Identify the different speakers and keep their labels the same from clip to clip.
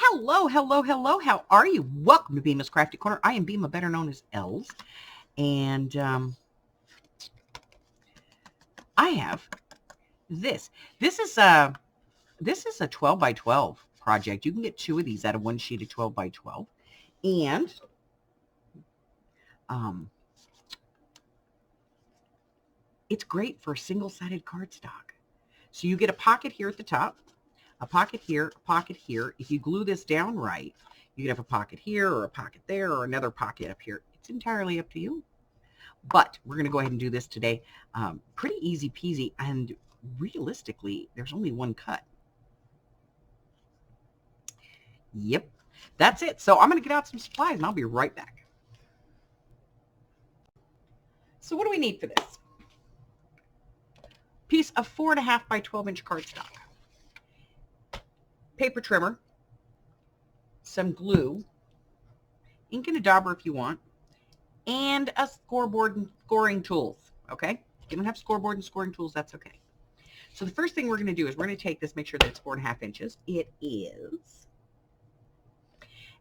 Speaker 1: Hello, hello, hello. How are you? Welcome to Beema's Crafty Corner. I am Beema, better known as Els, and I have this. This is a 12 by 12 project. You can get two of these out of one sheet of 12 by 12, and it's great for single-sided cardstock. So you get a pocket here at the top, a pocket here, a pocket here. If you glue this down right, you can have a pocket here or a pocket there or another pocket up here. It's entirely up to you. But we're going to go ahead and do this today. Pretty easy peasy, and realistically, there's only one cut. Yep, that's it. So I'm going to get out some supplies, and I'll be right back. So what do we need for this? Piece of 4.5 by 12-inch cardstock. Paper trimmer, some glue, ink and a dauber if you want, and a scoreboard and scoring tools, okay? If you don't have scoreboard and scoring tools, that's okay. So the first thing we're going to do is we're going to take this, make sure that it's 4.5 inches. It is.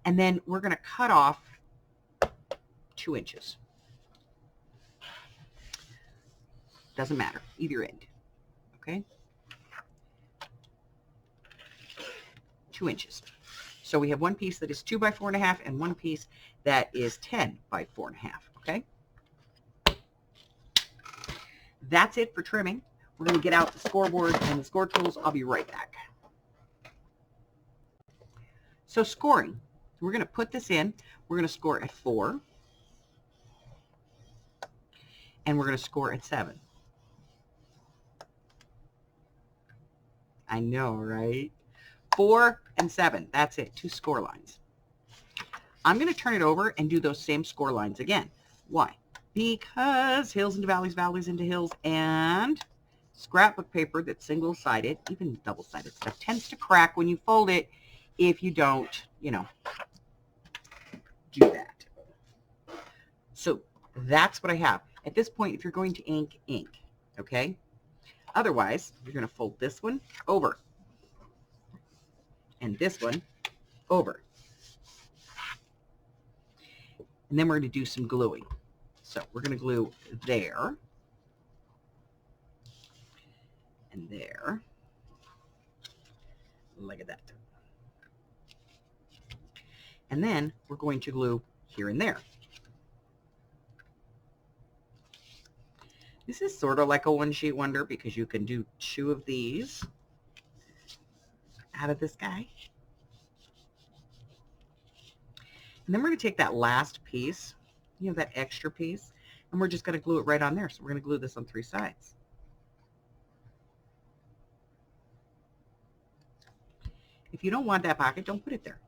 Speaker 1: And then we're going to cut off 2 inches. Doesn't matter, either end, okay? 2 inches. So we have one piece that is 2 by 4.5 and one piece that is 10 by 4.5, okay? That's it for trimming. We're going to get out the scoreboard and the score tools. I'll be right back. So scoring, we're going to put this in. We're going to score at 4. And we're going to score at 7. I know, right? 4 and 7. That's it. 2 score lines. I'm going to turn it over and do those same score lines again. Why? Because hills into valleys, valleys into hills, and scrapbook paper that's single-sided, even double-sided stuff, tends to crack when you fold it if you don't, do that. So that's what I have. At this point, if you're going to ink, okay? Otherwise, you're going to fold this one over and this one over. And then we're going to do some gluing. So we're going to glue there and there. Look at that. And then we're going to glue here and there. This is sort of like a one-sheet wonder because you can do 2 of these out of this guy. And then we're going to take that last piece, that extra piece, and we're just going to glue it right on there. So we're going to glue this on 3 sides. If you don't want that pocket, don't put it there.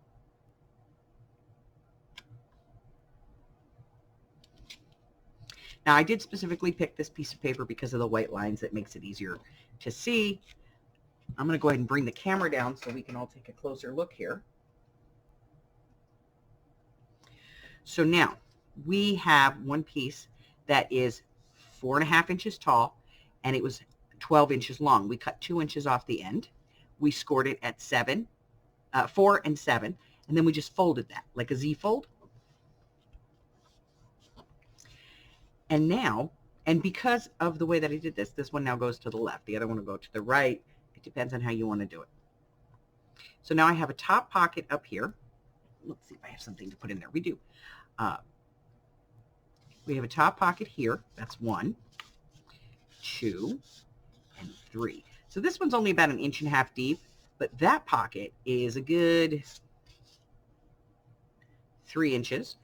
Speaker 1: Now, I did specifically pick this piece of paper because of the white lines. That makes it easier to see. I'm going to go ahead and bring the camera down so we can all take a closer look here. So now we have one piece that is 4.5 inches tall, and it was 12 inches long. We cut 2 inches off the end. We scored it at 4 and 7, and then we just folded that like a Z fold. And now, and because of the way that I did this, this one now goes to the left. The other one will go to the right. It depends on how you want to do it. So now I have a top pocket up here. Let's see if I have something to put in there. We do. We have a top pocket here. That's 1, 2, and 3. So this one's only about 1.5 inches deep, but that pocket is a good 3 inches.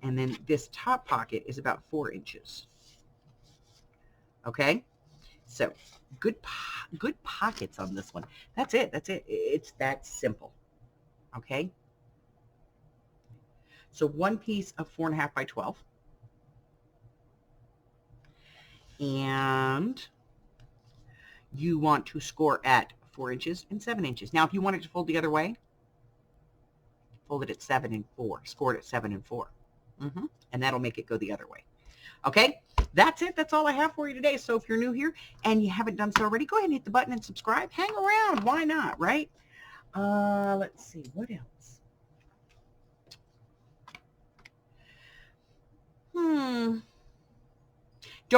Speaker 1: And then this top pocket is about 4 inches. Okay? So good pockets on this one. That's it. That's it. It's that simple. Okay? So one piece of 4.5 by 12. And you want to score at 4 inches and 7 inches. Now, if you want it to fold the other way, fold it at 7 and 4. Score it at 7 and 4. And that'll make it go the other way. Okay, that's it. That's all I have for you today. So if you're new here and you haven't done so already, go ahead and hit the button and subscribe. Hang around. Why not, right? Let's see. What else? Don't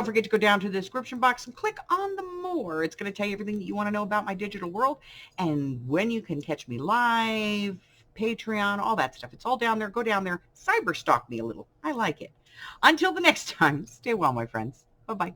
Speaker 1: forget to go down to the description box and click on the more. It's going to tell you everything that you want to know about my digital world and when you can catch me live, Patreon, all that stuff. It's all down there. Go down there. Cyber stalk me a little. I like it. Until the next time, stay well, my friends. Bye-bye.